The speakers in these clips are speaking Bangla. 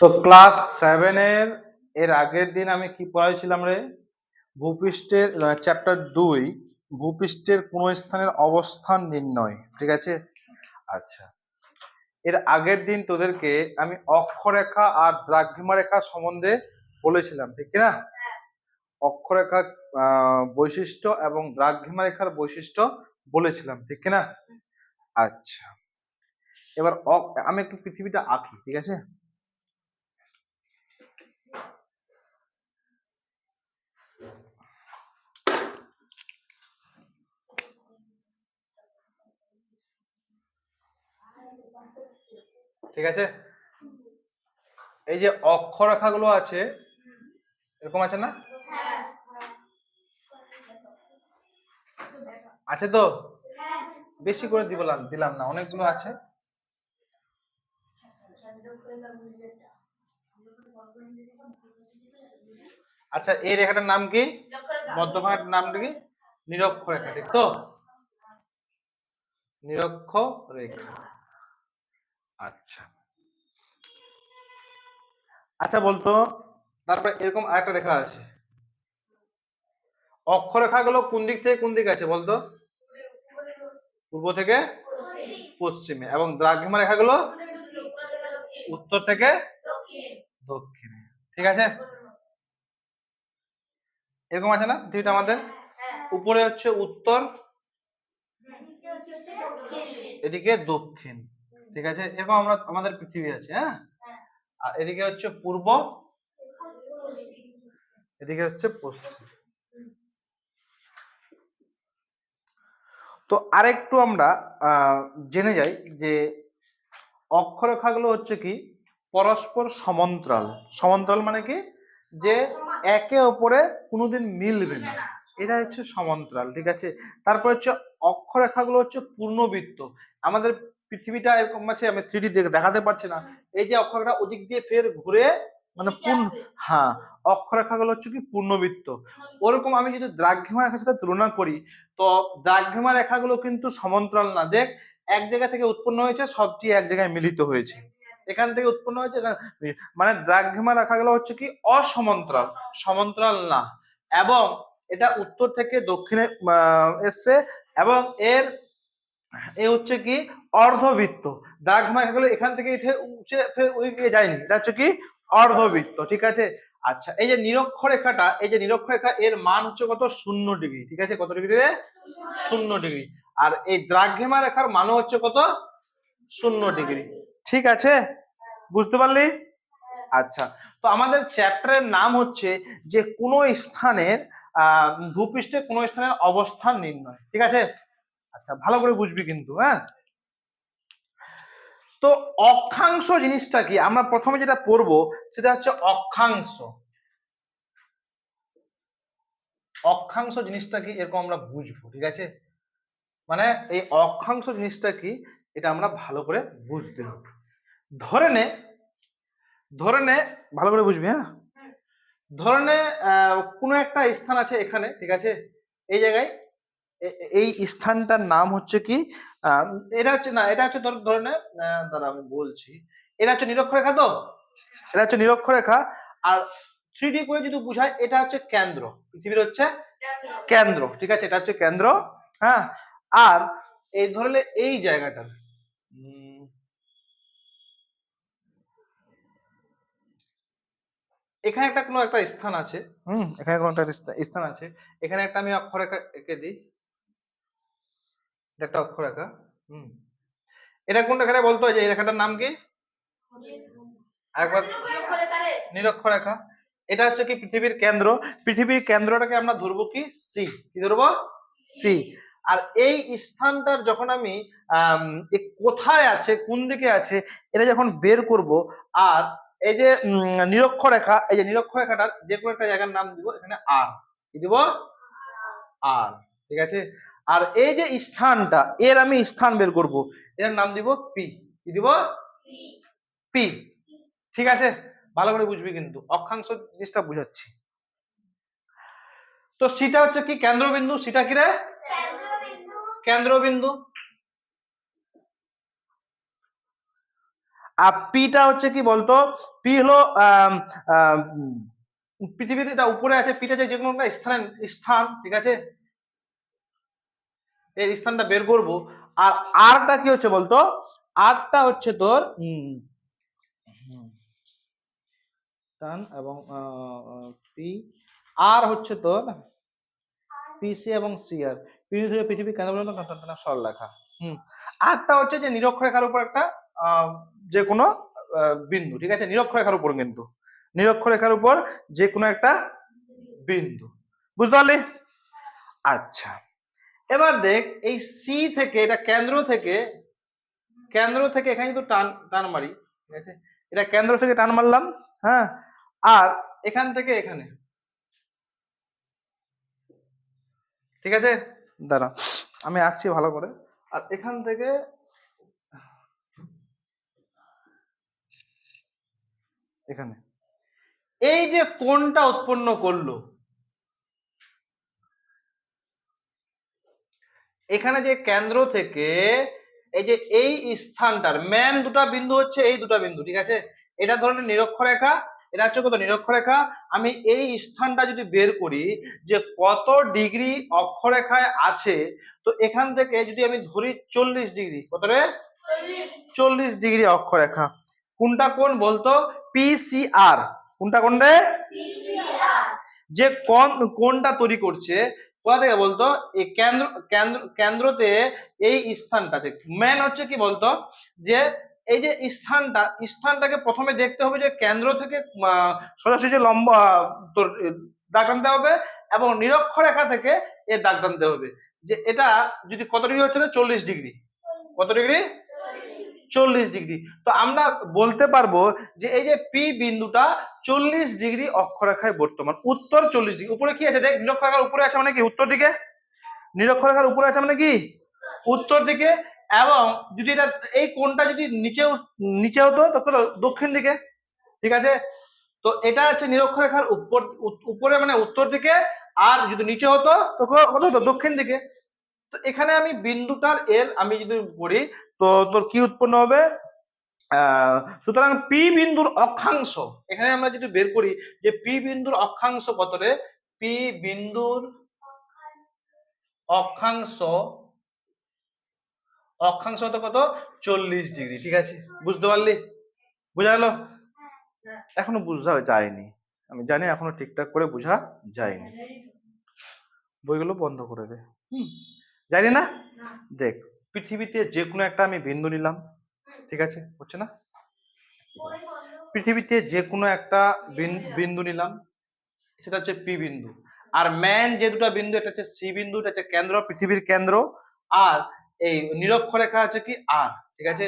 তো ক্লাস 7 এর আগের দিন আমি কি পড়াইছিলাম রে? ভূপৃষ্ঠের চ্যাপ্টার 2 ভূপৃষ্ঠের কোন স্থানের অবস্থান নির্ণয়। ঠিক আছে, আচ্ছা। এর আগের দিন তোদেরকে আমি অক্ষরেখা আর দ্রাঘিমা রেখা সম্বন্ধে বলেছিলাম, ঠিক না? অক্ষরেখা বৈশিষ্ট্য এবং দ্রাঘিমা রেখার বৈশিষ্ট্য বলেছিলাম, ঠিক না? আচ্ছা, এবার আমি একটু পৃথিবীটা আঁকি, ঠিক আছে? ঠিক আছে, এই যে অক্ষরেখাগুলো আছে এরকম আছে না? আছে তো? বেশি করে দিলাম না, অনেকগুলো আছে। আচ্ছা, এই রেখাটার নাম কি? মধ্যভাগের নামটা কি? নিরক্ষরেখা, ঠিক তো? নিরক্ষরেখা। আচ্ছা আচ্ছা, বলতো তারপরে এরকম আরেকটা রেখা আছে। অক্ষরেখাগুলো কোন দিক থেকে কোন দিকে আছে বলতো? পূর্ব থেকে পশ্চিমে। এবং দ্রাঘিমা রেখাগুলো উত্তর থেকে দক্ষিণে। ঠিক আছে, এরকম আছে না পৃথিবীটা আমাদের? উপরে হচ্ছে উত্তর, এদিকে দক্ষিণ। ঠিক আছে, এরকম আমরা আমাদের পৃথিবী আছে। হ্যাঁ, আর এদিকে হচ্ছে পূর্ব, এদিকে হচ্ছে পশ্চিম। তো আরেকটু আমরা জেনে যাই যে অক্ষরেখাগুলো হচ্ছে কি পরস্পর সমান্তরাল। সমান্তরাল মানে কি? যে একে অপরে কোনোদিন মিলবে না, এটা হচ্ছে সমান্তরাল। ঠিক আছে, তারপর হচ্ছে অক্ষরেখাগুলো হচ্ছে পূর্ণবৃত্ত। আমাদের পৃথিবীটা এরকম আছে, আমি 3D দেখাতে পারছি না। এই যে অক্ষরেখা ওদিক দিয়ে ফের ঘুরে মানে হ্যাঁ, অক্ষরেখাগুলো হচ্ছে কি পূর্ণবৃত্ত। ওরকম আমি যদি দ্রাঘিমা রেখার সাথে তুলনা করি, তো দ্রাঘিমা রেখাগুলো কিন্তু সমান্তরাল না। দেখ, এক জায়গা থেকে উৎপন্ন হয়েছে, সবটি এক জায়গায় মিলিত হয়েছে। এখান থেকে উৎপন্ন হয়েছে, মানে দ্রাঘিমা রেখাগুলো হচ্ছে কি অসমান্তরাল, সমান্তরাল না। এবং এটা উত্তর থেকে দক্ষিণে এসছে, এবং এর এ হচ্ছে কি অর্ধবৃত্ত। দ্রাঘিমা রেখাগুলো এখান থেকে উঠে ওই দিকে যায়নি, এটা হচ্ছে কি অর্ধবৃত্ত। ঠিক আছে, আচ্ছা, এই যে নিরক্ষরেখাটা, এই যে নিরক্ষরেখা, এর মান হচ্ছে কত? 0 ডিগ্রি। ঠিক আছে, কত ডিগ্রি রে? 0 ডিগ্রি। আর এই দ্রাঘিমা রেখার মান হচ্ছে কত? 0 ডিগ্রি। ঠিক আছে, বুঝতে পারলি? আচ্ছা, তো আমাদের চ্যাপ্টারের নাম হচ্ছে যে কোন স্থানের ভূপৃষ্ঠে কোন স্থানের অবস্থান নির্ণয়। ঠিক আছে, আচ্ছা, ভালো করে বুঝবি কিন্তু। হ্যাঁ, তো অক্ষাংশ জিনিসটা কি? আমরা প্রথমে যেটা পড়বো সেটা হচ্ছে অক্ষাংশ। অক্ষাংশ জিনিসটা কি এরকম আমরা বুঝবো। ঠিক আছে, মানে এই অক্ষাংশ জিনিসটা কি এটা আমরা ভালো করে বুঝতে হবে। ধরে নে ভালো করে বুঝবি। হ্যাঁ, ধরে নে কোনো একটা স্থান আছে এখানে, ঠিক আছে, এই জায়গায়। এই স্থানটার নাম হচ্ছে কি এটা হচ্ছে না, এটা হচ্ছে ধরে নে, দাঁড়া আমি বলছি। এটা হচ্ছে নিরক্ষরেখা, তো এটা হচ্ছে নিরক্ষরেখা। আর 3D করে যদি বুঝায়, এটা হচ্ছে কেন্দ্র, পৃথিবীর হচ্ছে কেন্দ্র। ঠিক আছে, এটা হচ্ছে কেন্দ্র। হ্যাঁ, আর এই ধরলে এই জায়গাটা, এখানে একটা কোনো একটা স্থান আছে। এখানে কোনো একটা স্থান আছে। এখানে একটা আমি অক্ষরেখা এঁকে দিই, এটা একটা অক্ষরেখা। এটা কোন রেখাটা বলতো? যে এই রেখাটার নাম কি? একবার নিরক্ষরেখা। এটা হচ্ছে কি পৃথিবীর কেন্দ্র। পৃথিবীর কেন্দ্রটাকে আমরা ধরবো কি সি। কি ধরবো? সি। আর এই স্থানটার যখন আমি কোথায় আছে, কোন দিকে আছে, এটা যখন বের করব, আর এই যে নিরক্ষরেখা, এই যে নিরক্ষরেখাটার যে কোনো একটা জায়গার নাম দিব, এখানে আর। কি দিব? আর। ঠিক আছে, আর এই যে স্থানটা, এর আমি স্থান বের করব, এর নাম দিব পি। কি দিব? পি। ঠিক আছে, ভালো করে বুঝবি কিন্তু, অক্ষাংশ জিনিসটা বুঝাচ্ছি। তো সিটা হচ্ছে কি কেন্দ্রবিন্দু। সিটা কি রে? কেন্দ্রবিন্দু। আর পিটা হচ্ছে কি বলতো, পি হলো পৃথিবীতে এটা উপরে আছে, পিটা যে কোনো একটা স্থান, ঠিক আছে, এই স্থানটা বের করব। আর আরটা কি হচ্ছে বলতো, আরটা হচ্ছে তোর টান এবং পি, আর হচ্ছে তোর পিসি এবং সিআর, পৃথিবী থেকে পৃথিবীর কেন্দ্র পর্যন্ত সরলরেখা। আরটা হচ্ছে যে নিরক্ষরেখার উপর একটা যে কোনো বিন্দু, ঠিক আছে, নিরক্ষরেখার উপর, কিন্তু নিরক্ষরেখার উপর যে কোনো একটা বিন্দু, বুঝতে পারলি? আচ্ছা, এবার দেখ এই সি থেকে, এটা কেন্দ্র থেকে এখানে কিন্তু টান টান মারি, ঠিক আছে, এটা কেন্দ্র থেকে টান মারলাম, হ্যাঁ, আর এখান থেকে এখানে, ঠিক আছে, দাঁড়া আমি আঁকছি ভালো করে, আর এখান থেকে এখানে এই যে কোণটা উৎপন্ন করলো, এখানে যে কেন্দ্র থেকে এই যে এই স্থানটার মেন দুটা বিন্দু হচ্ছে এই দুটা বিন্দু, ঠিক আছে, এটা ধরনের নিরক্ষরেখা, এটা হচ্ছে কত নিরক্ষরেখা, আমি এই স্থানটা যদি বের করি যে কত ডিগ্রি অক্ষরেখায় আছে, তো এখান থেকে যদি আমি ধরি 40 ডিগ্রি, কত রে 40 ডিগ্রি অক্ষরেখা, কোনটা কোন বলতো, পিসিআর, কোনটা কোন রে, যে কোনটা তৈরি করছে কোথা থেকে বলতো, এই কেন্দ্রতে এই স্থানটাতে মেন হচ্ছে কি বলতো, যে এই যে স্থানটাকে প্রথমে দেখতে হবে যে কেন্দ্র থেকে সোজাসুজি লম্বা তোর দাগ টানতে হবে, এবং নিরক্ষরেখা থেকে এর দাগ টানতে হবে, যে এটা যদি কত ডিগ্রি হচ্ছে না 40 ডিগ্রি, কত ডিগ্রি 40 ডিগ্রি, তো আমরা বলতে পারবো যে এই যে পি বিন্দুটা 40 ডিগ্রি অক্ষরেখায় বর্তমান, উত্তর 40 ডিগ্রি, উপরে কি আছে দেখ, নিরক্ষরেখার উপরে আছে মানে কি উত্তর দিকে, নিরক্ষরেখার উপরে আছে মানে কি উত্তর দিকে, এবং যদি এটা এই কোণটা যদি নিচে হতো তখন দক্ষিণ দিকে, ঠিক আছে, তো এটা হচ্ছে নিরক্ষরেখার উপরে মানে উত্তর দিকে, আর যদি নিচে হতো তখন কত হতো দক্ষিণ দিকে, তো এখানে আমি বিন্দুটার এর আমি যদি করি তো তোর কি উৎপন্ন হবে, সুতরাং পি বিন্দুর অক্ষাংশ, এখানে আমরা যদি বের করি যে পি বিন্দুর অক্ষাংশ কত রে, পি বিন্দুর অক্ষাংশ তো কত 40 ডিগ্রি, ঠিক আছে, বুঝতে পারলি, বুঝা গেল? এখনো বুঝা যায়নি, আমি জানি এখনো ঠিকঠাক করে বুঝা যায়নি, বইগুলো বন্ধ করে দে, জানি না, দেখ পৃথিবীতে যে কোনো একটা আমি বিন্দু নিলাম, ঠিক আছে, হচ্ছে না, পৃথিবীতে যে কোনো একটা বিন্দু নিলাম, সেটা হচ্ছে পি বিন্দু, আর মেন যে দুটো বিন্দু, এটা হচ্ছে সি বিন্দু, এটা হচ্ছে কেন্দ্র, পৃথিবীর কেন্দ্র, আর এই নিরক্ষরেখা আছে কি আর, ঠিক আছে,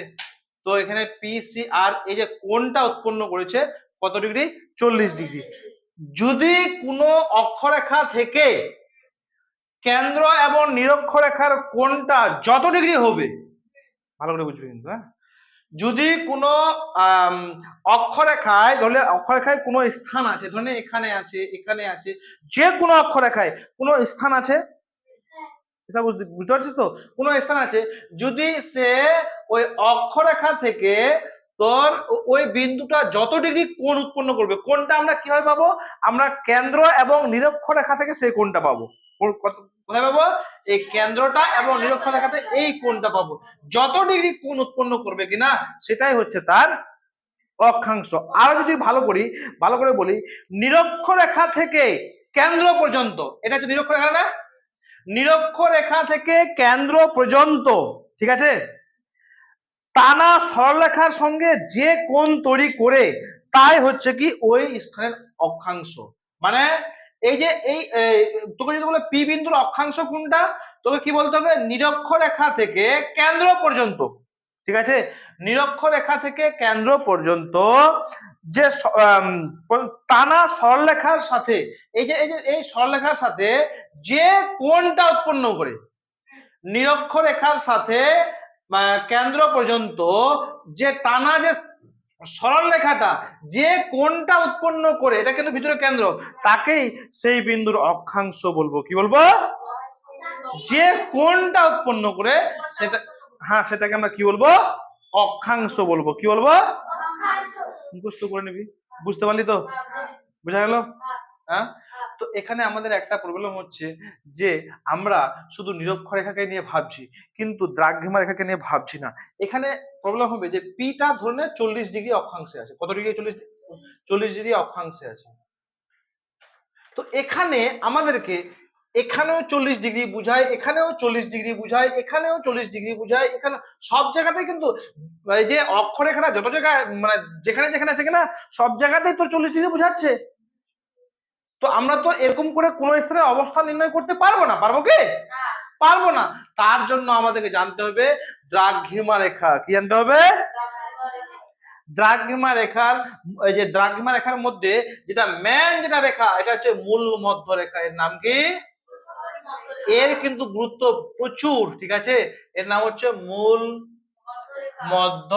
তো এখানে পি সি আর এই যে কোণটা উৎপন্ন করেছে কত ডিগ্রি 40 ডিগ্রি, যদি কোনো অক্ষরেখা থেকে কেন্দ্র এবং নিরক্ষরেখার কোণটা যত ডিগ্রি হবে, ভালো করে বুঝবে কিন্তু, হ্যাঁ, যদি কোনো অক্ষরেখায় ধরলে অক্ষরেখায় কোনো স্থান আছে, ধরলে এখানে আছে এখানে আছে, যে কোনো অক্ষরেখায় কোনো স্থান আছে, বুঝতে পারছিস তো, কোনো স্থান আছে, যদি সে ওই অক্ষরেখা থেকে তোর ওই বিন্দুটা যত ডিগ্রি কোণ উৎপন্ন করবে, কোণটা আমরা কিভাবে পাবো, আমরা কেন্দ্র এবং নিরক্ষরেখা থেকে সেই কোণটা পাবো, কোথায় পাবো, এই কেন্দ্রটা এবং নিরক্ষরেখাতে এই কোণটা পাবো, যত ডিগ্রি কোণ উৎপন্ন করবে কিনা সেটাই হচ্ছে তার অক্ষাংশ। আর যদি ভালো করে বলি, নিরক্ষরেখা থেকে কেন্দ্র পর্যন্ত, এটা হচ্ছে নিরক্ষরেখা না, নিরক্ষরেখা থেকে কেন্দ্র পর্যন্ত, ঠিক আছে, টানা সরলরেখার সঙ্গে যে কোণ তৈরি করে তাই হচ্ছে কি ওই স্থানের অক্ষাংশ, মানে এই যে এই তোকে যদি বলে পি বিন্দুর অক্ষাংশ কোনটা, তোকে কি বলতে হবে, নিরক্ষরেখা থেকে কেন্দ্র পর্যন্ত, ঠিক আছে, নিরক্ষরেখা থেকে কেন্দ্র পর্যন্ত যে টানা সরলরেখার সাথে এই সরলরেখার সাথে যে কোণটা উৎপন্ন করে, নিরক্ষরেখার সাথে কেন্দ্র পর্যন্ত যে টানা যে সরল রেখাটা যে কোণটা উৎপন্ন করে, এটা কিন্তু ভিতরে কেন্দ্র, তাকেই সেই বিন্দুর অক্ষাংশ বলবো, কি বলবো, যে কোণটা উৎপন্ন করে সেটা, হ্যাঁ সেটাকে আমরা কি বলবো, অক্ষাংশ বলবো। কি বলবো? মুখস্থ করে নিবি। বুঝতে পারলি তো? বুঝা গেল? হ্যাঁ। তো এখানে আমাদের একটা প্রবলেম হচ্ছে যে আমরা শুধু নিরক্ষর রেখাকে নিয়ে ভাবছি, কিন্তু দ্রাঘিমা রেখাকে নিয়ে ভাবছি না। এখানে প্রবলেম হবে যে পিটা ধরনের 40 ডিগ্রি অক্ষাংশে আছে। কত ডিগ্রি? 40 ডিগ্রি অক্ষাংশে আছে। তো এখানে আমাদেরকে এখানেও 40 ডিগ্রি বুঝায়, এখানেও 40 ডিগ্রি বুঝায়, এখানেও 40 ডিগ্রি বুঝায়, এখানে সব জায়গাতে কিন্তু এই যে অক্ষরেখাটা যত জায়গায় মানে যেখানে যেখানে আছে কিনা সব জায়গাতেই তোর 40 ডিগ্রি বুঝাচ্ছে। তো আমরা তো এরকম করে কোন স্থানের অবস্থান নির্ণয় করতে পারবো না। পারবো কি? পারবো না। তার জন্য আমাদেরকে জানতে হবে দ্রাঘিমা রেখা। কি জানতে হবে? দ্রাঘিমা রেখার এই যে দ্রাঘিমা রেখার মধ্যে যেটা যেটা রেখা, এটা হচ্ছে মূল মধ্য রেখা। এর নাম কি? এর কিন্তু গুরুত্ব প্রচুর, ঠিক আছে। এর নাম হচ্ছে মূল মধ্য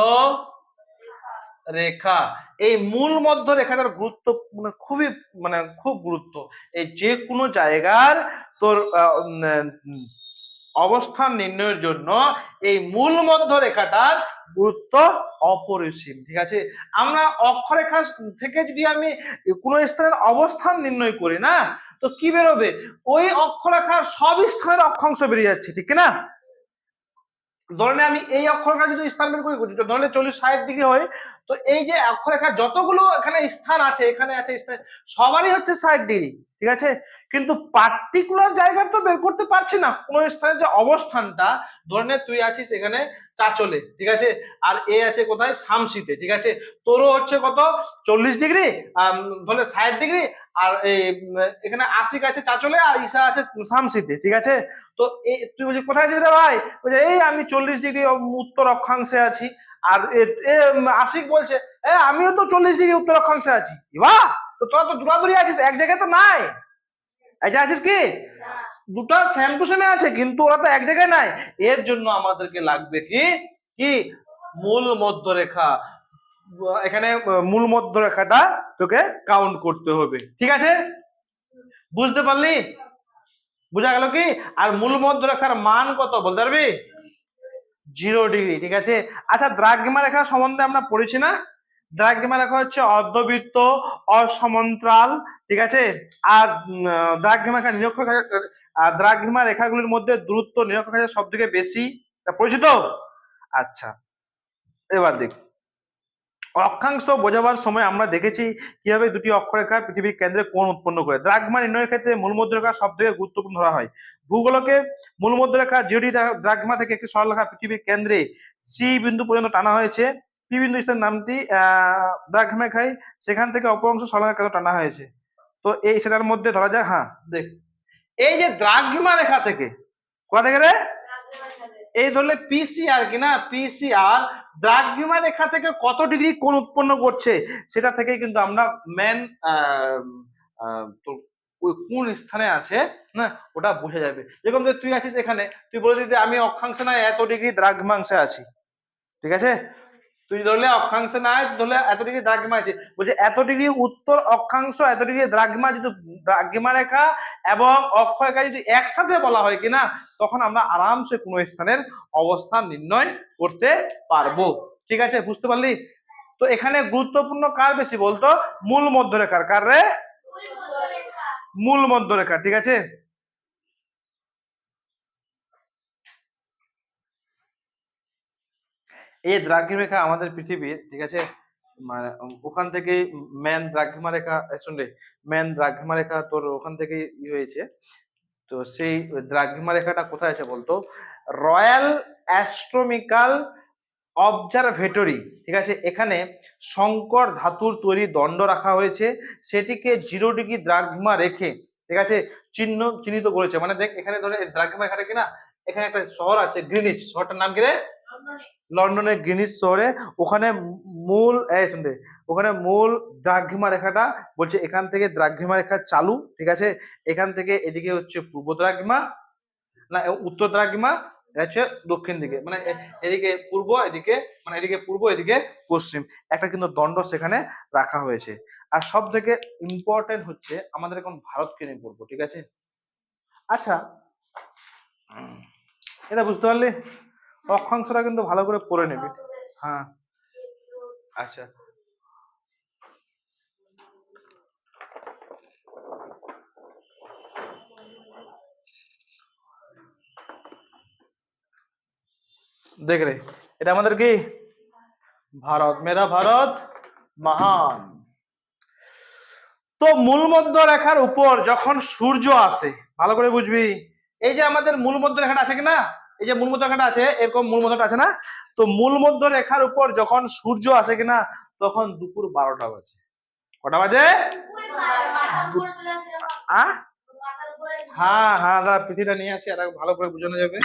রেখা। এই মূল মধ্য রেখাটার গুরুত্ব খুবই খুব গুরুত্ব। এই যে কোনো জায়গার তোর অবস্থান নির্ণয়ের জন্য এই মূল মধ্য রেখাটার গুরুত্ব অপরিসীম, ঠিক আছে। আমরা অক্ষরেখা থেকে যদি আমি কোন স্থানের অবস্থান নির্ণয় করি না, তো কি বেরোবে? ওই অক্ষরেখার সব স্থানের অক্ষাংশ বেরিয়ে যাচ্ছে, ঠিক না? ধরনে আমি এই অক্ষরেখা যদি স্থান বের করি, ধরলে 40-60 ডিগ্রি হয়, তো এই যে অক্ষরেখার যতগুলো এখানে স্থান আছে, এখানে আছে স্থান, সবারই হচ্ছে 60 ডিগ্রি, ঠিক আছে। কিন্তু পার্টিকুলার জায়গা তো বের করতে পারছি না কোন স্থানের যে অবস্থানটা। ধরনে তুই আছিস এখানে চাচলে, ঠিক আছে, আর এ আছে কোথায়? শামসিতে, ঠিক আছে। তোরও হচ্ছে কত? 40 ডিগ্রি, ধরলে 60 ডিগ্রি, আর এখানে আশিক আছে চাচলে, আর ঈশা আছে শামসিতে, ঠিক আছে। তো তুই বলছিস কোথায় আছিস রে ভাই? বলছে এই আমি 40 ডিগ্রি উত্তর অক্ষাংশে আছি। আর আশিক বলছে আমিও তো 40 ডিগ্রি উত্তর অক্ষাংশে আছি। বাহ, তো তোরা তো দূরাদূরি আছিস, এক জায়গায় তো নাই। এক জায়গায় আছিস কি? দুটা সেম টু সেমে আছে, কিন্তু ওরা তো এক জায়গায় নাই। এর জন্য আমাদেরকে লাগবে কি কি মূল মধ্য রেখা। এখানে মূল মধ্য রেখাটা তোকে কাউন্ট করতে হবে, ঠিক আছে। বুঝতে পারলি? বুঝা গেল কি? আর মূল মধ্য রেখার মান কত বলতে পারবি? 0 ডিগ্রি, ঠিক আছে। আচ্ছা, দ্রাঘিমা রেখা সম্বন্ধে আমরা পড়েছি না? দ্রাঘিমা রেখা হচ্ছে অর্ধবৃত্ত, অসমান্তরাল, ঠিক আছে। আর দ্রাঘিমা রেখা নিরক্ষরেখা, দ্রাঘিমা রেখাগুলির মধ্যে দূরত্ব নিরক্ষরেখা সব থেকে বেশি, পড়েছি তো? আচ্ছা, এবার দেখ, অক্ষাংশ বোঝাবার সময় আমরা দেখেছি কিভাবে দুটি অক্ষরেখা পৃথিবীর কেন্দ্রে কোণ উৎপন্ন করে। দ্রাঘিমা নির্ণয়ের ক্ষেত্রে মূল মধ্যরেখা সব থেকে গুরুত্বপূর্ণ ধরা হয়। ভূগোলকে মূল মধ্যরেখা জিওডি দ্রাঘিমা থেকে একটি সরলরেখা পৃথিবীর কেন্দ্রে সি বিন্দু পর্যন্ত টানা হয়েছে। পি বিন্দু স্থানের নামটি দ্রাঘিমা রেখায়, সেখান থেকে অপর অংশ সরলরেখা টানা হয়েছে। তো এই সেটার মধ্যে ধরা যায়, হ্যাঁ দেখ, এই যে দ্রাঘিমা রেখা থেকে, কোথা থেকে রে? এই ধরলে পিসিআর কিনা, পিসিআর দ্রাঘিমা রেখা থেকে কত ডিগ্রি কোণ উৎপন্ন করছে সেটা থেকে কিন্তু আমরা মেন কোন স্থানে আছে না ওটা বোঝা যাবে। যেরকম তুই আছিস এখানে, তুই বলে দিতে আমি অক্ষাংশে না এত ডিগ্রি দ্রাঘিমাংশে আছি, ঠিক আছে। তুই ধরলে অক্ষাংশে নাই, ধরলে এত ডিগ্রি দ্রাঘিমা আছে, বলছে এত ডিগ্রি উত্তর অক্ষাংশ, এত ডিগ্রি দ্রাঘিমা। যদি দ্রাঘিমা রেখা এবং অক্ষরেখা যদি একসাথে বলা হয় কিনা, তখন আমরা আরামসে কোন স্থানের অবস্থান নির্ণয় করতে পারবো, ঠিক আছে। বুঝতে পারলি? তো এখানে গুরুত্বপূর্ণ কার বেশি বলতো? মূল মধ্যরেখার। কার রে? মূল মধ্যরেখা, ঠিক আছে। এই দ্রাঘিমা রেখা আমাদের পৃথিবীর, ঠিক আছে, মানে ওখান থেকে মেন দ্রাঘিমা রেখা, শুনলে মেন দ্রাঘিমা রেখা তোর ওখান থেকে হয়েছে। তো সেই দ্রাঘিমা রেখাটা কোথায় আছে বলতো? রয়্যাল অ্যাস্ট্রোনমিক্যাল অবজারভেটরি, ঠিক আছে। এখানে সংকর ধাতুর তৈরি দণ্ড রাখা হয়েছে, সেটিকে 0 ডিগ্রি দ্রাঘিমা রেখে, ঠিক আছে, চিহ্নিত করেছে। মানে দেখ এখানে ধরে দ্রাঘিমা রেখাটা কিনা, এখানে একটা শহর আছে গ্রিনিচ, শহরটার নাম কি রে? লন্ডনের গ্রিনিচ শহরে, ওখানে মূল শুনবে, ওখানে মূল দ্রাঘিমা রেখাটা বলছে এখান থেকে দ্রাঘিমা রেখা চালু, ঠিক আছে। এখান থেকে এদিকে হচ্ছে পূর্ব দ্রাঘিমা, না উত্তর দ্রাঘিমা, এটা হচ্ছে দক্ষিণ দিকে, মানে এদিকে পূর্ব, এদিকে মানে এদিকে পূর্ব, এদিকে পশ্চিম, একটা কিন্তু দণ্ড সেখানে রাখা হয়েছে। আর সব থেকে ইম্পর্টেন্ট হচ্ছে আমাদের এখন ভারতকে নিয়ে পড়বো, ঠিক আছে। আচ্ছা, এটা বুঝতে পারলি? অক্ষাংশটা কিন্তু ভালো করে পড়ে নেবে। হ্যাঁ আচ্ছা দেখ রে, এটা আমাদের কি ভারত, মেরা ভারত মহান। তো মূল মধ্য রেখার উপর যখন সূর্য আসে, ভালো করে বুঝবি, এই যে আমাদের মূল মধ্য রেখাটা আছে কিনা, এই যে মূল মধ্য রেখাটা আছে, এরকম মূল মধ্যটা আছে না, তো মূল মধ্য রেখার উপর যখন সূর্য আসে কিনা তখন দুপুর 12টা বাজে। কটা বাজে? হ্যাঁ হ্যাঁ দাদা পৃথিবীটা নিয়ে আসি আর ভালো করে বোঝানো যাবে।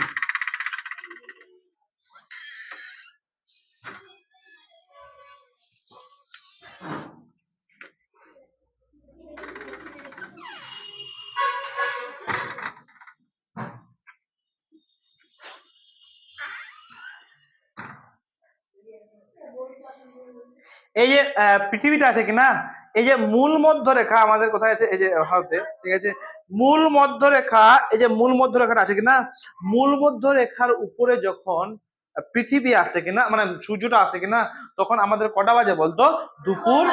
এই যে পৃথিবীটা আছে কিনা, এই যে মূল মধ্য রেখা আমাদের কোথায় আছে, এই যে ভারতে, ঠিক আছে, মূল মধ্য রেখা, এই যে মূল মধ্য রেখাটা আছে কিনা, মূল মধ্য রেখার উপরে যখন পৃথিবী আসে কিনা, মানে সূর্যটা আসে কিনা, তখন আমাদের কটা বাজে বলতো? দুপুর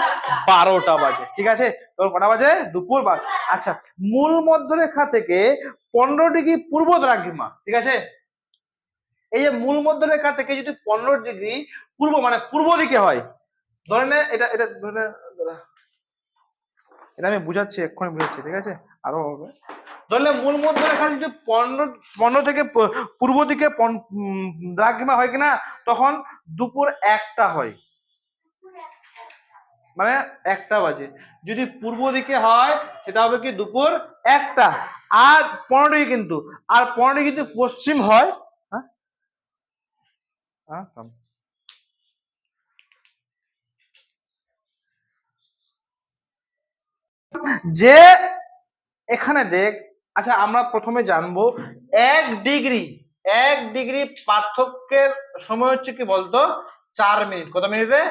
12টা বাজে। ঠিক আছে, তখন কটা বাজে? দুপুর 12। আচ্ছা, মূল মধ্য রেখা থেকে 15 ডিগ্রি পূর্ব দ্রাঘিমা, ঠিক আছে, এই যে মূল মধ্য রেখা থেকে যদি 15 ডিগ্রি পূর্ব মানে পূর্ব দিকে হয়, ধরে নে এটা এটা ধরে এটা আমি বুঝাচ্ছি, এক্ষুনি বুঝাচ্ছি, ঠিক আছে, আরো হবে। ধরলে মূল মধ্য রেখা যদি 15 থেকে পূর্ব দিকে দ্রাঘিমা হয় কিনা, তখন দুপুর 1টা হয়, মানে 1টা বাজে। যদি পূর্ব দিকে হয় সেটা হবে কি দুপুর 1টা। আর 15 ডিগ্রি কিন্তু, আর 15 ডিগ্রি যদি পশ্চিম হয়, হ্যাঁ হ্যাঁ যে এখানে দেখ, আচ্ছা আমরা প্রথমে জানবো 1 ডিগ্রি, 1 ডিগ্রি পার্থক্যের সময় হচ্ছে কি বলতো? 4 মিনিট। কত মিনিটে?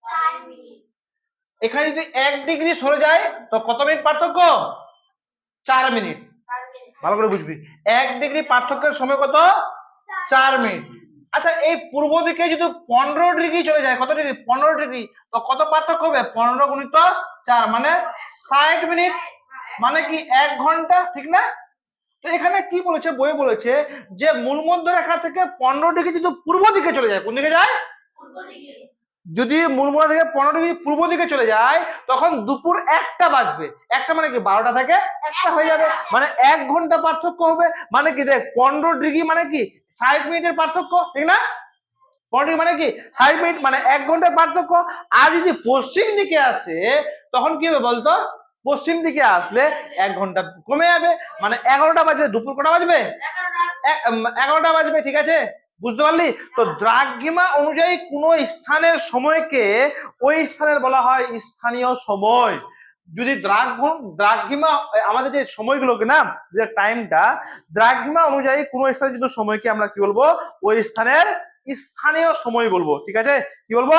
4 মিনিট। এখানে যদি 1 ডিগ্রি সরে যায় তো কত মিনিট পার্থক্য? 4 মিনিট। ভালো করে বুঝবি, 1 ডিগ্রি পার্থক্যের সময় কত? 4 মিনিট। আচ্ছা, এই পূর্ব দিকে যদি 15 ডিগ্রি চলে যায়, কত ডিগ্রি? 15 ডিগ্রি, তো কত পার্থক্য হবে? 15 × 4 মানে 60 মিনিট, মানে কি 1 ঘন্টা, ঠিক না? তো এখানে কি বলেছে, বই বলেছে যে মূল মধ্য রেখা থেকে 15 ডিগ্রি যদি পূর্ব দিকে চলে যায়, কোন দিকে যায়? যদি মূল মধ্য থেকে 15 ডিগ্রি পূর্ব দিকে চলে যায় তখন দুপুর 1টা বাজবে। 1টা মানে কি 12টা থেকে 1টা হয়ে যাবে, মানে 1 ঘন্টা পার্থক্য হবে। মানে কি দেখ, 15 ডিগ্রি মানে কি 60 মিনিটের পার্থক্য, ঠিক না? 15 মানে কি 60 মিনিট, মানে 1 ঘন্টার পার্থক্য। আর যদি পশ্চিম দিকে আসে তখন কি হবে বলতো? পশ্চিম দিকে আসলে 1 ঘন্টা কমে যাবে, মানে 11টা বাজবে। দুপুর কটা বাজবে? 11টা বাজবে, ঠিক আছে, বুঝতে পারলি? তো দ্রাঘিমা অনুযায়ী কোন স্থানের সময়কে ওই স্থানের বলা হয় স্থানীয় সময়। যদি দ্রাঘিমা আমাদের যে সময়গুলোকে না, যে টাইমটা, দ্রাঘিমা অনুযায়ী কোন স্থানের যদি সময়কে আমরা কি বলবো? ওই স্থানের স্থানীয় সময় বলবো, ঠিক আছে, কি বলবো?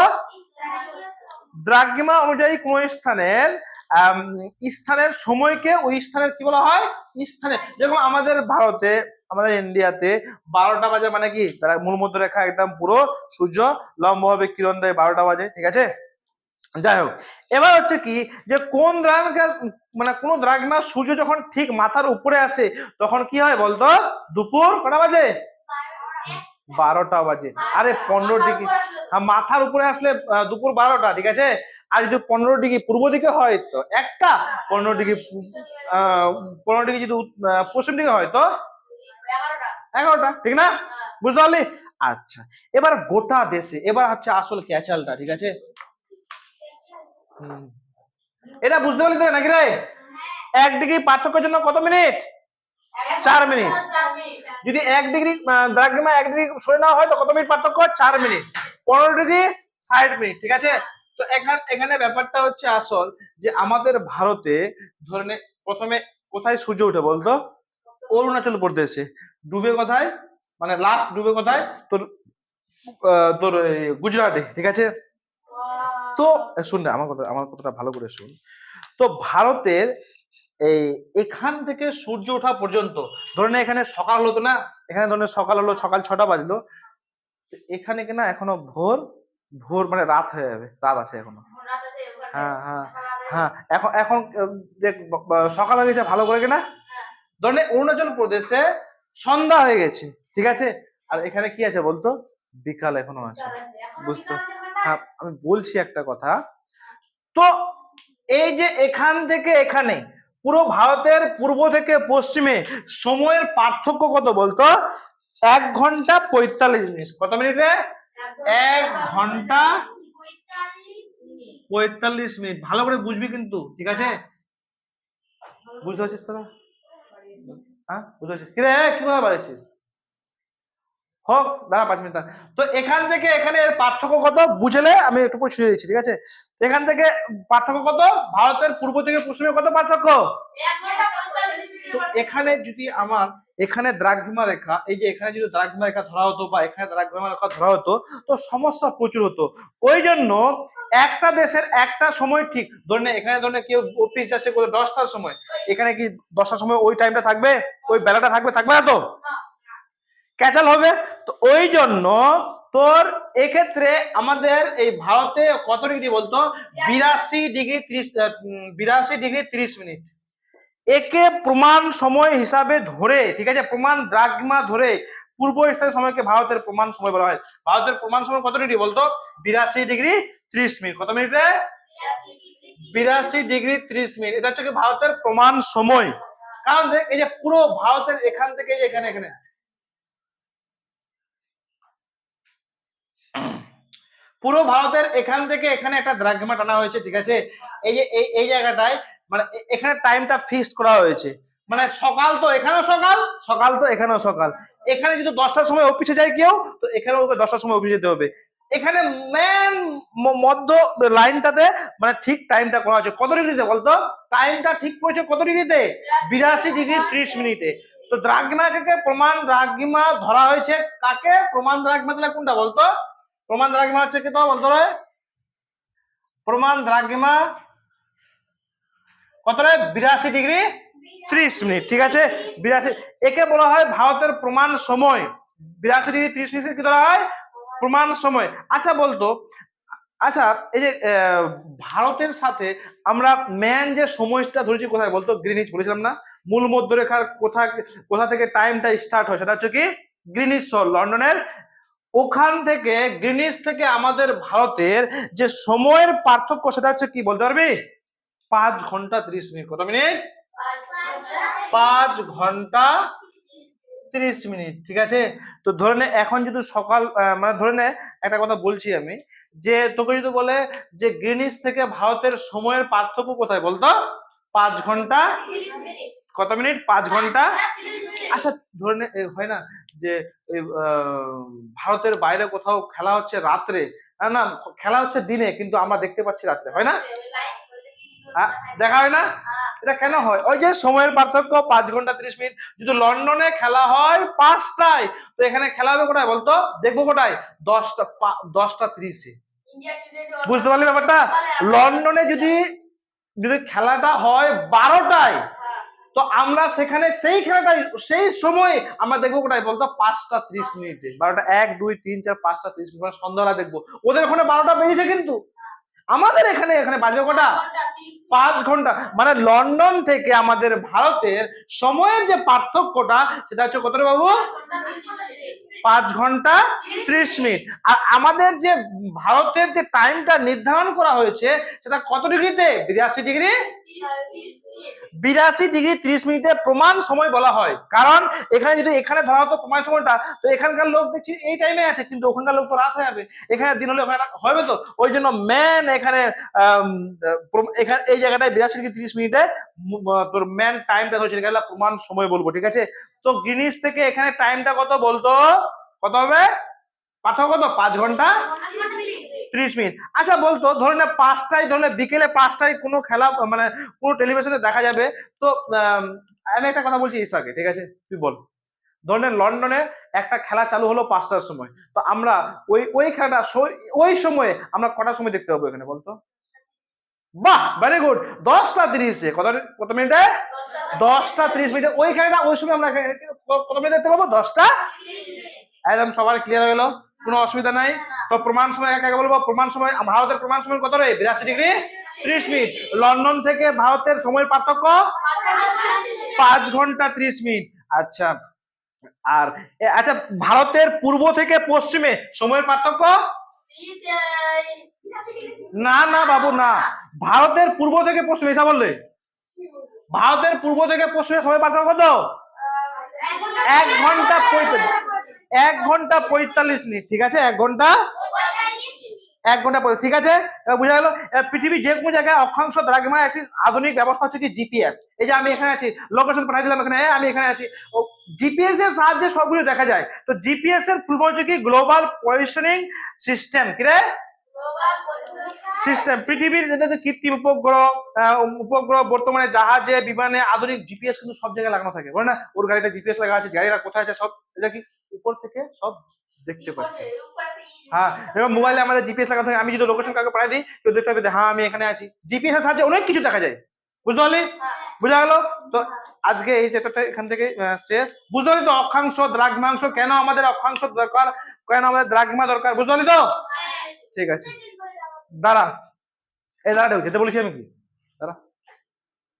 দ্রাঘিমা অনুযায়ী কোন স্থানের স্থানের সময়কে ওই স্থানের কি বলা হয়? স্থানে। যেমন আমাদের ভারতে, আমাদের ইন্ডিয়াতে 12টা বাজে মানে কি তারা মূল মধ্য রেখা একদম পুরো সূর্য লম্বভাবে কিরণ দেয় 12টা বাজে, ঠিক আছে। যাই হোক, এবার হচ্ছে কি যে কোন দ্রাঘিমা, মানে কোন দ্রাঘিমা সূর্য যখন ঠিক মাথার উপরে আসে তখন কি হয় বলতো? দুপুর কটা বাজে? 12টা বাজে। আরে 15 ডিগ্রি মাথার উপরে আসলে দুপুর 12টা, ঠিক আছে। আর যদি 15 ডিগ্রি পূর্ব দিকে হয় তো 1টা, 15 ডিগ্রি 15 ডিগ্রি যদি পশ্চিম দিকে হয় তো 11টা, ঠিক না? বুঝতে পারলি? আচ্ছা, এবার গোটা দেশে, এবার হচ্ছে আসল ক্যাচালটা, ঠিক আছে, এটা বুঝতে পারলি তো নাকি রে? 1 ডিগ্রি পার্থক্যের জন্য কত মিনিট? 4 মিনিট। যদি 1 ডিগ্রি দ্রাঘিমা 1 ডিগ্রি সরে নেওয়া হয় তো কত মিনিট পার্থক্য? 4 মিনিট। 15 ডিগ্রি 60 মিনিট, ঠিক আছে। তো এখানে ব্যাপারটা হচ্ছে আসল যে আমাদের ভারতে ধরে প্রথমে কোথায় সূর্য ওঠে বলতো? অরুণাচল প্রদেশে। ডুবে কোথায়, মানে লাস্ট ডুবে কোথায়? তোর তোর গুজরাটে, ঠিক আছে। তো শুন না, আমার কথাটা ভালো করে শুন। তো ভারতের এই এখান থেকে সূর্য ওঠা পর্যন্ত, ধরে না এখানে সকাল হতো না, এখানে ধরে সকাল হলো, সকাল 6টা বাজলো, এখানে কিনা এখনো ভোর ভোর মানে রাত হয়ে যাবে, রাত আছে এখনো। হ্যাঁ হ্যাঁ হ্যাঁ, এখন এখন দেখ সকাল হয়ে গেছে ভালো করে কিনা। ধরলে অরুণাচল প্রদেশে সন্ধ্যা হয়ে গেছে, ঠিক আছে, আর এখানে কি আছে বলতো, বিকাল এখনো আছে, বুঝতে। হ্যাঁ আমি বলছি একটা কথা, তো এই যে এখান থেকে এখানে পুরো ভারতের পূর্ব থেকে পশ্চিমে সময়ের পার্থক্য কত বলতো, 1 ঘন্টা 45 মিনিট। কত মিনিটে? 1 ঘন্টা 45 মিনিট। ভালো করে বুঝবি কিন্তু, ঠিক আছে? বুঝতে পারছিস তোরা? হ্যাঁ বুঝতে পারছিস? কিরে কি কথা বলছিস? হোক দাঁড়া 5 মিনিট। তো এখান থেকে এখানে এর পার্থক্য কত বুঝলে আমি একটু পরে শুয়ে দিচ্ছি, ঠিক আছে? এখান থেকে পার্থক্য কত, ভারতের পূর্ব থেকে পশ্চিমে কত পার্থক্য? তো এখানে যদি আমার এখানে দ্রাঘিমা রেখা, এই যে এখানে যদি দ্রাঘিমা রেখা ধরা হতো বা এখানে দ্রাঘিমা রেখা ধরা হতো, তো সমস্যা প্রচুর হতো। ওই জন্য একটা দেশের একটা সময় ঠিক, ধরে এখানে ধরে কেউ অফিস যাচ্ছে 10টার সময়, এখানে কি 10টার সময় ওই টাইমটা থাকবে, ওই বেলাটা থাকবে? থাকবে না তো, ক্যাচাল হবে। তো ওই জন্য তোর এক্ষেত্রে আমাদের এই ভারতে কত ডিগ্রি বলতো, 82 ডিগ্রি 30 মিনিট। একে প্রমাণ সময় হিসাবে ধরে, ঠিক আছে, প্রমাণ দ্রাঘিমা ধরে পূর্ব স্থানীয় সময়কে ভারতের প্রমাণ সময় বলা হয়। ভারতের প্রমাণ সময় কত ডিগ্রি বলতো, 82 ডিগ্রি 30 মিনিট। কত মিনিটে? 82 ডিগ্রি 30 মিনিট। এটা হচ্ছে কি ভারতের প্রমাণ সময়। কারণ দেখ এই যে পুরো ভারতের এখান থেকে এখানে এখানে পুরো ভারতের এখান থেকে এখানে একটা দ্রাঘিমা টানা হয়েছে, ঠিক আছে? এই যে এই জায়গাটায় মানে এখানে টাইমটা ফিক্সড করা হয়েছে, মানে সকাল তো এখানেও সকাল, সকাল তো এখানেও সকাল। এখানে যদি 10টার সময় অফিসে যায় কেউ, তো এখানেও 10টার সময় অফিসে যেতে হবে। এখানে মেন মধ্য লাইনটাতে মানে ঠিক টাইমটা করা হয়েছে কত ডিগ্রিতে বলতো, টাইমটা ঠিক করেছে কত ডিগ্রিতে, 82 ডিগ্রি 30 মিনিটে। তো দ্রাঘিমাকে প্রমাণ দ্রাঘিমা ধরা হয়েছে কাকে, প্রমাণ দ্রাঘিমা তাহলে কোনটা বলতো, প্রমাণ দ্রাঘিমা হচ্ছে কি তো বলতো রে, প্রমাণ দ্রাঘিমা কত রে, 82 ডিগ্রি 30 মিনিট, ঠিক আছে? 82, একে বলা হয় ভারতের প্রমাণ সময়। 82 ডিগ্রি 30 মিনিট কি বলা হয়, প্রমাণ সময়। আচ্ছা বলতো, আচ্ছা এই যে ভারতের সাথে আমরা মেন যে সময়টা ধরেছি কোথায় বলতো, গ্রিনিচ বলেছিলাম না, মূল মধ্যরেখার কোথা থেকে টাইমটা স্টার্ট হয় সেটা হচ্ছে কি গ্রিনিচ শহর লন্ডনের। ওখান থেকে গ্রিনিচ থেকে আমাদের ভারতের যে সময়ের পার্থক্য সেটা হচ্ছে কি বলতে পারবি, 5 ঘন্টা 30 মিনিট। কত মিনিট? 5 ঘন্টা 30 মিনিট, ঠিক আছে? তো ধরে নে এখন যদি সকাল মানে ধরে নে একটা কথা বলছি আমি, যে তোকে যদি বলে যে গ্রিনিচ থেকে ভারতের সময়ের পার্থক্য কোথায় বলতো, 5 ঘন্টা কত মিনিট, 5 ঘন্টা। আচ্ছা ধরে নে হয় না যে ভারতের বাইরে কোথাও খেলা হচ্ছে রাত্রে, না খেলা হচ্ছে দিনে কিন্তু আমরা দেখতে পাচ্ছি রাত্রে, হয় না? দেখা হয় না? এটা কেন হয়? ওই যে সময়ের পার্থক্য 5 ঘন্টা 30 মিনিট। যদি লন্ডনে খেলা হয় 5টায়, তো এখানে খেলা হবে কোটায় বলতো, দেখবো কোটায় 10টা 30-এ। বুঝতে পারলি ব্যাপারটা? লন্ডনে যদি যদি খেলাটা হয় 12টায়, তো আমরা সেখানে সেই খেলাটা সেই সময় আমরা দেখবো কোটায় বলতো 5টা 30 মিনিটে। 12টা 1 2 3 4 5টা 30 মিনিট সন্ধ্যাবেলা দেখবো। ওদের ওখানে 12টা বেজেছে, কিন্তু আমাদের এখানে এখানে বাজবে কটা, 5 ঘন্টা। মানে লন্ডন থেকে আমাদের ভারতের সময়ের যে পার্থক্যটা সেটা হচ্ছে কত রে বাবু, 5 ঘন্টা 30 মিনিট। আর আমাদের যে ভারতের যে টাইমটা নির্ধারণ করা হয়েছে সেটা কত ডিগ্রিতে, 82 ডিগ্রি 30 মিনিটে প্রমাণ সময় বলা হয়। কারণ এখানে যদি এখানে ধরা হতো প্রমাণ সময়টা, তো এখানকার লোক দেখছি এই টাইমে আছে, কিন্তু ওখানকার লোক তো রাত হয়ে যাবে, এখানে দিন হলে ওখানে হবে। তো ওই জন্য মেন এখানে এখানে এই জায়গাটায় 82 ডিগ্রি 30 মিনিটে তোর মেন টাইমটা হচ্ছে প্রমাণ সময় বলবো, ঠিক আছে? তো গ্রিনিচ থেকে এখানে টাইমটা কত বলতো, কত হবে পার্থক্য কত, 5 ঘন্টা 30 মিনিট। আচ্ছা বলতো ধরে না 5টায়, ধরে বিকেলে 5টায় কোনো খেলা মানে কোনো টেলিভিশনে দেখা যাবে, তো আমি একটা কথা বলছি ইসাকে, ঠিক আছে তুই বল, ধরেন লন্ডনে একটা খেলা চালু হলো 5টার সময়, তো আমরা ওই খেলাটা ওই সময়ে আমরা কটার সময় দেখতে পাবো এখানে বলতো, বাহ ভেরি গুড, 10টা 30-এ। কত মিনিটে, 10টা 30 মিনিটে ওই খেলাটা ওই সময় আমরা কত মিনিট দেখতে পাবো, 10টা। একদম সবার ক্লিয়ার হয়ে গেল। কোনো অসুবিধা নাই। তো প্রমাণ সময় একে বলবো, প্রমাণ সময় ভারতের প্রমাণ সময় কত রে? 82°30। লন্ডন থেকে ভারতের সময় পার্থক্য 5 ঘন্টা 30 মিনিট। আচ্ছা, আর আচ্ছা ভারতের পূর্ব থেকে পশ্চিমে সময়ের পার্থক্য? না না বাবু না, ভারতের পূর্ব থেকে পশ্চিমে এসা বললে, ভারতের পূর্ব থেকে পশ্চিমে সময় পার্থক্য কত? 1 ঘন্টা 45 মিনিট। ঠিক আছে, 1 ঘন্টা ঠিক আছে, বুঝা গেল। পৃথিবীর যে কোনো জায়গায় অক্ষাংশ দ্রাঘিমা একটি আধুনিক ব্যবস্থা হচ্ছে কি জিপিএস। এই যে আমি এখানে আছি, লোকেশন পাঠিয়ে দিলাম এখানে, আমি এখানে আছি, জিপিএস এর সাহায্যে সবগুলো দেখা যায়। তো জিপিএস এর ফুল হচ্ছে কি গ্লোবাল পজিশনিং সিস্টেম। কি রে? সিস্টেম। পৃথিবীর কৃত্রিম উপগ্রহ বর্তমানে জাহাজে, বিমানে আধুনিক জিপিএস কিন্তু সব জায়গায় লাগানো থাকে, বলে না ওর গাড়িতে জিপিএস লাগা আছে, গাড়িরা কোথায় আছে সব এটা কি উপর থেকে সব দেখতে পাচ্ছি। হ্যাঁ, এবার মোবাইলে আমাদের জিপিএস লাগানো থাকে, আমি যদি লোকেশন কাউকে পাঠিয়ে দিই কেউ দেখতে পাবে হ্যাঁ আমি এখানে আছি। জিপিএস এর সাহায্যে অনেক কিছু দেখা যায়, বুঝতে পারলি? বুঝা গেল। তো আজকে এই চ্যাপ্টারটা এখান থেকে শেষ। বুঝতে পারলি তো অক্ষাংশ দ্রাঘিমাংশ কেন আমাদের অক্ষাংশ দরকার, কেন আমাদের দ্রাঘিমা দরকার, বুঝতে পারলি তো? ঠিক আছে, দাঁড়া, এই দাঁড়াটা যেতে বলেছি আমি কি, দাঁড়া।